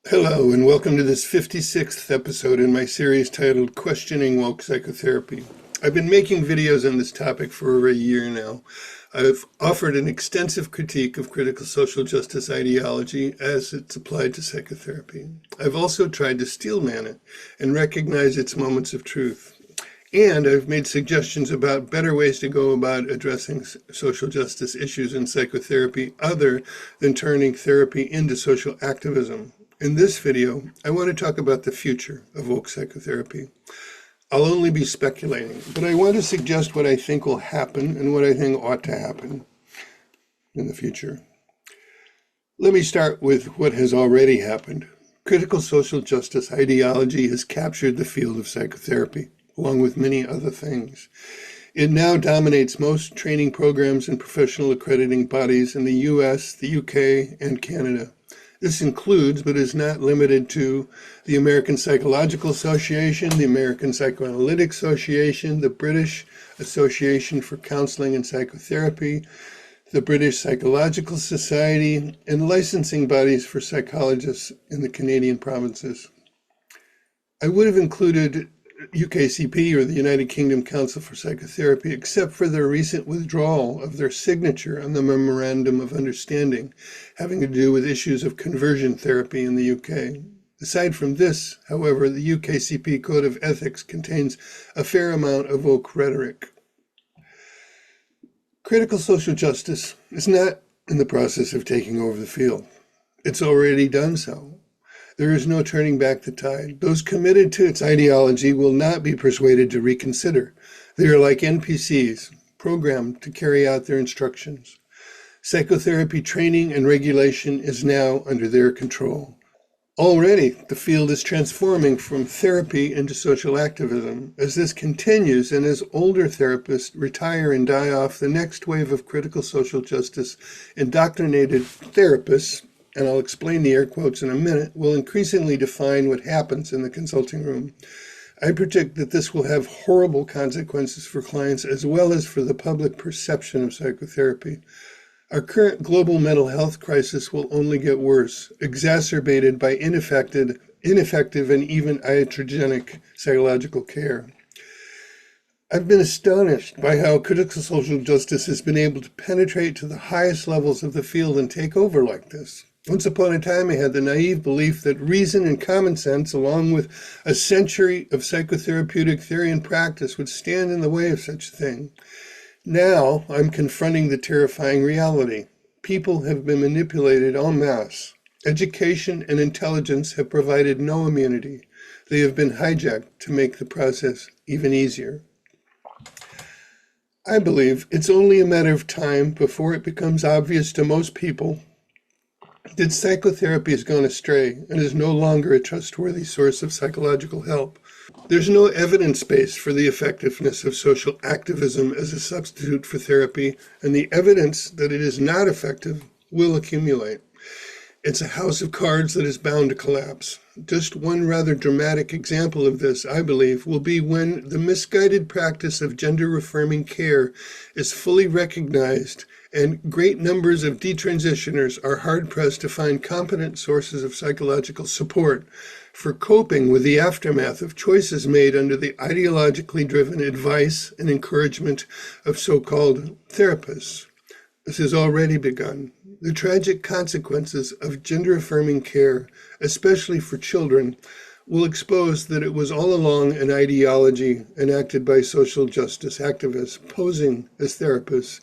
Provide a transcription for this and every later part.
Hello, and welcome to this 56th episode in my series titled Questioning Woke Psychotherapy. I've been making videos on this topic for over a year now. I've offered an extensive critique of critical social justice ideology as it's applied to psychotherapy. I've also tried to steelman it and recognize its moments of truth. And I've made suggestions about better ways to go about addressing social justice issues in psychotherapy other than turning therapy into social activism. In this video, I want to talk about the future of woke psychotherapy. I'll only be speculating, but I want to suggest what I think will happen and what I think ought to happen in the future. Let me start with what has already happened. Critical social justice ideology has captured the field of psychotherapy, along with many other things. It now dominates most training programs and professional accrediting bodies in the US, the UK, and Canada. This includes, but is not limited to, the American Psychological Association, the American Psychoanalytic Association, the British Association for Counseling and Psychotherapy, the British Psychological Society, and licensing bodies for psychologists in the Canadian provinces. I would have included UKCP, or the United Kingdom Council for Psychotherapy, except for their recent withdrawal of their signature on the Memorandum of Understanding having to do with issues of conversion therapy in the UK. Aside from this, however, the UKCP Code of Ethics contains a fair amount of woke rhetoric. Critical social justice is not in the process of taking over the field. It's already done so. There is no turning back the tide. Those committed to its ideology will not be persuaded to reconsider. They are like NPCs, programmed to carry out their instructions. Psychotherapy training and regulation is now under their control. Already, the field is transforming from therapy into social activism. As this continues and as older therapists retire and die off, the next wave of critical social justice indoctrinated therapists, and I'll explain the air quotes in a minute, will increasingly define what happens in the consulting room. I predict that this will have horrible consequences for clients as well as for the public perception of psychotherapy. Our current global mental health crisis will only get worse, exacerbated by ineffective and even iatrogenic psychological care. I've been astonished by how critical social justice has been able to penetrate to the highest levels of the field and take over like this. Once upon a time, I had the naive belief that reason and common sense, along with a century of psychotherapeutic theory and practice, would stand in the way of such a thing. Now, I'm confronting the terrifying reality. People have been manipulated en masse. Education and intelligence have provided no immunity. They have been hijacked to make the process even easier. I believe it's only a matter of time before it becomes obvious to most people that psychotherapy has gone astray and is no longer a trustworthy source of psychological help. There's no evidence base for the effectiveness of social activism as a substitute for therapy, and the evidence that it is not effective will accumulate. It's a house of cards that is bound to collapse. Just one rather dramatic example of this, I believe, will be when the misguided practice of gender-affirming care is fully recognized and great numbers of detransitioners are hard-pressed to find competent sources of psychological support for coping with the aftermath of choices made under the ideologically driven advice and encouragement of so-called therapists. This has already begun. The tragic consequences of gender-affirming care, especially for children, will expose that it was all along an ideology enacted by social justice activists posing as therapists.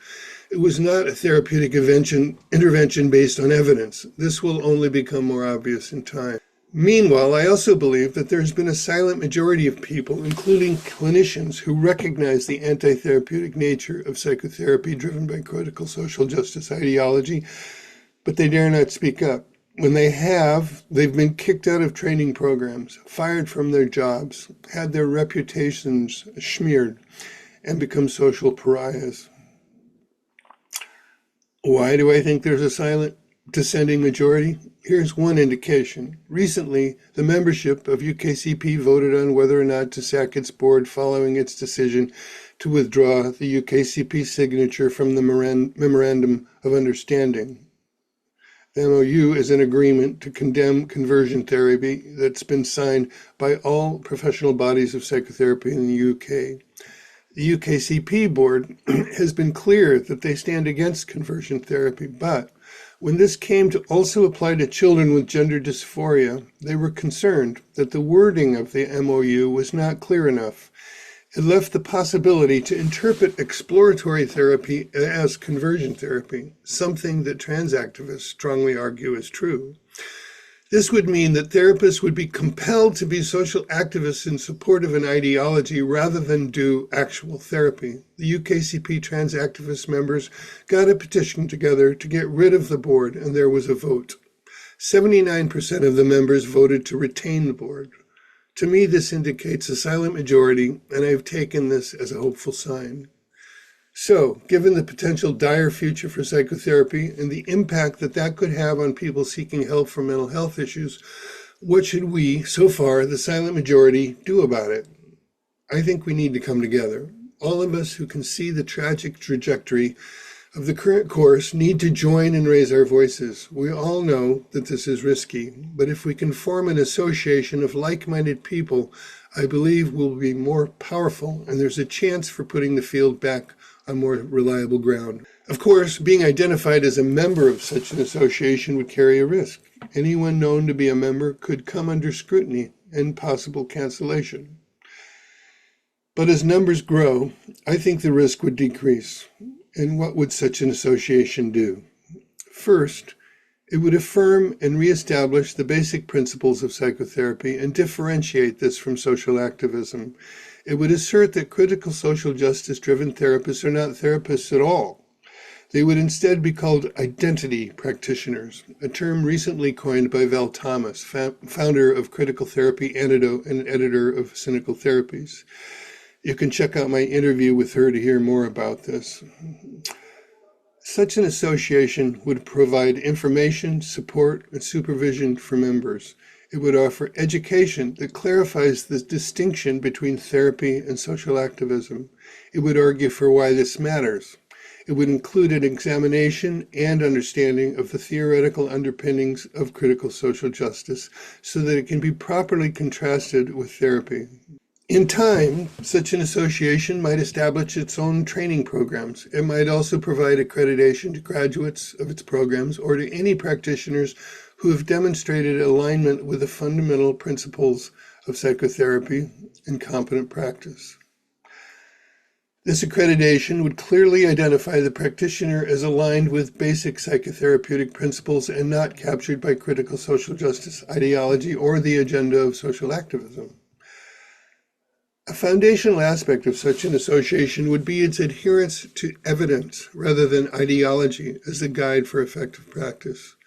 It was not a therapeutic intervention based on evidence. This will only become more obvious in time. Meanwhile, I also believe that there has been a silent majority of people, including clinicians, who recognize the anti-therapeutic nature of psychotherapy driven by critical social justice ideology, but they dare not speak up. When they have, they've been kicked out of training programs, fired from their jobs, had their reputations smeared, and become social pariahs. Why do I think there's a silent dissenting majority? Here's one indication. Recently, the membership of UKCP voted on whether or not to sack its board following its decision to withdraw the UKCP signature from the Memorandum of Understanding. The MOU is an agreement to condemn conversion therapy that's been signed by all professional bodies of psychotherapy in the UK. The UKCP board has been clear that they stand against conversion therapy, but when this came to also apply to children with gender dysphoria, they were concerned that the wording of the MOU was not clear enough. It left the possibility to interpret exploratory therapy as conversion therapy, something that trans activists strongly argue is true. This would mean that therapists would be compelled to be social activists in support of an ideology rather than do actual therapy. The UKCP trans activist members got a petition together to get rid of the board, and there was a vote. 79% of the members voted to retain the board. To me, this indicates a silent majority, and I've taken this as a hopeful sign. So, given the potential dire future for psychotherapy and the impact that that could have on people seeking help for mental health issues, what should we, so far, the silent majority, do about it? I think we need to come together. All of us who can see the tragic trajectory of the current course need to join and raise our voices. We all know that this is risky, but if we can form an association of like-minded people, I believe we'll be more powerful, and there's a chance for putting the field back on more reliable ground. Of course, being identified as a member of such an association would carry a risk. Anyone known to be a member could come under scrutiny and possible cancellation. But as numbers grow, I think the risk would decrease. And what would such an association do? First, it would affirm and reestablish the basic principles of psychotherapy and differentiate this from social activism. It would assert that critical social justice-driven therapists are not therapists at all. They would instead be called identity practitioners, a term recently coined by Val Thomas, founder of Critical Therapy Antidote and editor of Cynical Therapies. You can check out my interview with her to hear more about this. Such an association would provide information, support, and supervision for members. It would offer education that clarifies the distinction between therapy and social activism. It would argue for why this matters. It would include an examination and understanding of the theoretical underpinnings of critical social justice so that it can be properly contrasted with therapy. In time, such an association might establish its own training programs. It might also provide accreditation to graduates of its programs or to any practitioners who have demonstrated alignment with the fundamental principles of psychotherapy and competent practice. This accreditation would clearly identify the practitioner as aligned with basic psychotherapeutic principles and not captured by critical social justice ideology or the agenda of social activism. A foundational aspect of such an association would be its adherence to evidence rather than ideology as a guide for effective practice.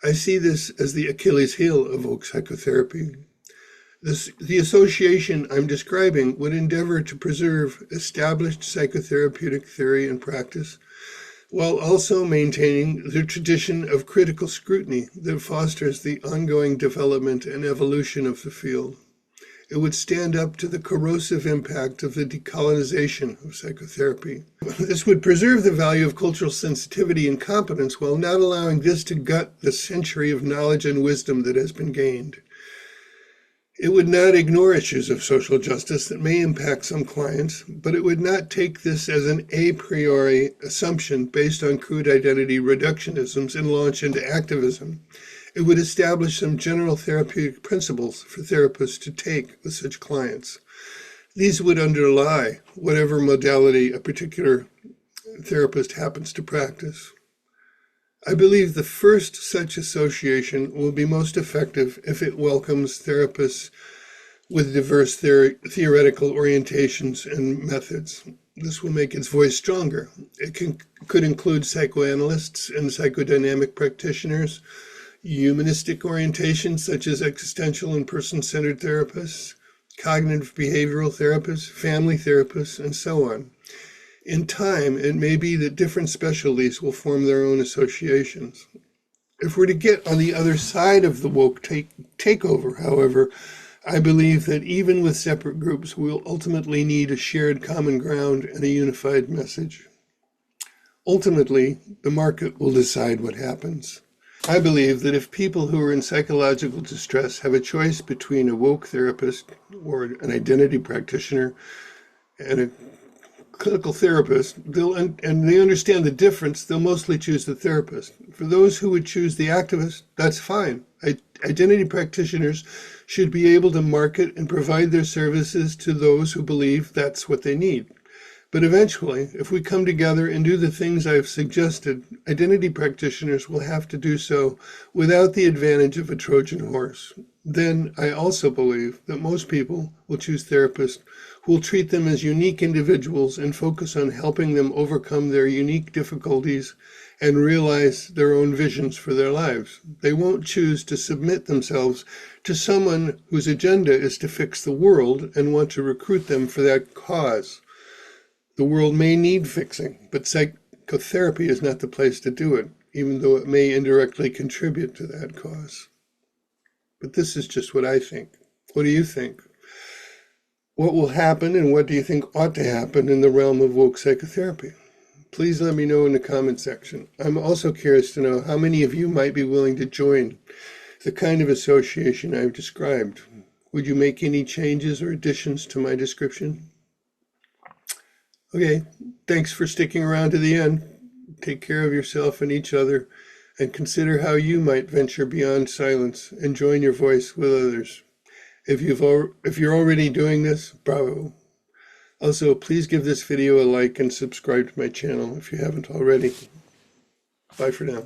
I see this as the Achilles heel of woke psychotherapy. The association I'm describing would endeavor to preserve established psychotherapeutic theory and practice, while also maintaining the tradition of critical scrutiny that fosters the ongoing development and evolution of the field. It would stand up to the corrosive impact of the decolonization of psychotherapy. This would preserve the value of cultural sensitivity and competence while not allowing this to gut the century of knowledge and wisdom that has been gained. It would not ignore issues of social justice that may impact some clients, but it would not take this as an a priori assumption based on crude identity reductionisms and launch into activism. It would establish some general therapeutic principles for therapists to take with such clients. These would underlie whatever modality a particular therapist happens to practice. I believe the first such association will be most effective if it welcomes therapists with diverse theoretical orientations and methods. This will make its voice stronger. It could include psychoanalysts and psychodynamic practitioners, humanistic orientations such as existential and person-centered therapists, cognitive behavioral therapists, family therapists, and so on. In time, it may be that different specialties will form their own associations. If we're to get on the other side of the woke takeover, however, I believe that even with separate groups, we'll ultimately need a shared common ground and a unified message. Ultimately, the market will decide what happens. I believe that if people who are in psychological distress have a choice between a woke therapist or an identity practitioner and a clinical therapist, and they understand the difference, they'll mostly choose the therapist. For those who would choose the activist, that's fine. Identity practitioners should be able to market and provide their services to those who believe that's what they need. But eventually, if we come together and do the things I've suggested, identity practitioners will have to do so without the advantage of a Trojan horse. Then I also believe that most people will choose therapists who will treat them as unique individuals and focus on helping them overcome their unique difficulties and realize their own visions for their lives. They won't choose to submit themselves to someone whose agenda is to fix the world and want to recruit them for that cause. The world may need fixing, but psychotherapy is not the place to do it, even though it may indirectly contribute to that cause. But this is just what I think. What do you think? What will happen and what do you think ought to happen in the realm of woke psychotherapy? Please let me know in the comment section. I'm also curious to know how many of you might be willing to join the kind of association I've described. Would you make any changes or additions to my description? Okay, thanks for sticking around to the end. Take care of yourself and each other, and consider how you might venture beyond silence and join your voice with others. If you're already doing this, bravo. Also, please give this video a like and subscribe to my channel if you haven't already. Bye for now.